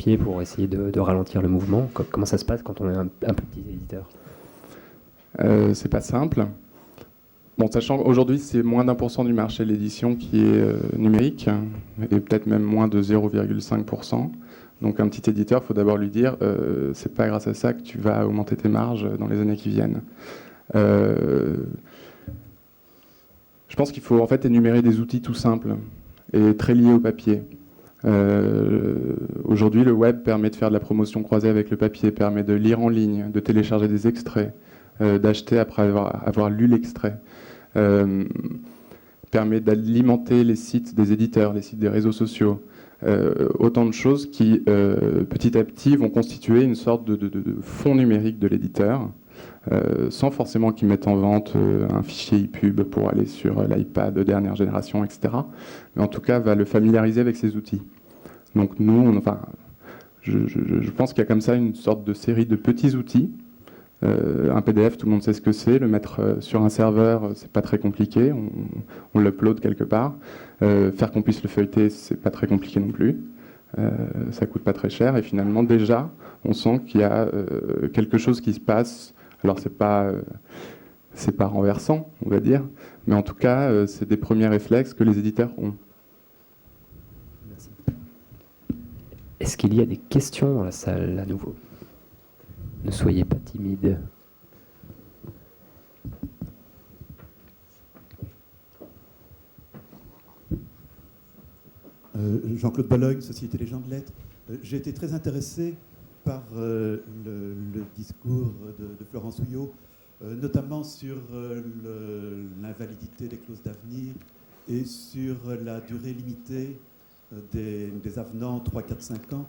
papier pour essayer de ralentir le mouvement? Comment ça se passe quand on est un petit éditeur? C'est pas simple. Bon, sachant qu'aujourd'hui, c'est moins d'1% du marché de l'édition qui est numérique, et peut-être même moins de 0,5%. Donc un petit éditeur, il faut d'abord lui dire, c'est pas grâce à ça que tu vas augmenter tes marges dans les années qui viennent. Je pense qu'il faut en fait énumérer des outils tout simples et très liés au papier. Aujourd'hui, le web permet de faire de la promotion croisée avec le papier, permet de lire en ligne, de télécharger des extraits, d'acheter après avoir lu l'extrait, permet d'alimenter les sites des éditeurs, les sites des réseaux sociaux. Autant de choses qui, petit à petit, vont constituer une sorte de fond numérique de l'éditeur, sans forcément qu'ils mettent en vente un fichier e-pub pour aller sur l'iPad de dernière génération, etc. Mais en tout cas, va le familiariser avec ces outils. Donc nous, je pense qu'il y a comme ça une sorte de série de petits outils. Un PDF, tout le monde sait ce que c'est. Le mettre sur un serveur, c'est pas très compliqué. On l'upload quelque part. Faire qu'on puisse le feuilleter, c'est pas très compliqué non plus. Ça coûte pas très cher. Et finalement, déjà, on sent qu'il y a quelque chose qui se passe. Alors, c'est pas renversant, on va dire. Mais en tout cas, c'est des premiers réflexes que les éditeurs ont. Merci. Est-ce qu'il y a des questions dans la salle à nouveau? Ne soyez pas timide. Jean-Claude Bologne, Société Les Gens de Lettres. J'ai été très intéressé par le discours de Florence Houillot, notamment sur l'invalidité des clauses d'avenir et sur la durée limitée des avenants 3, 4, 5 ans.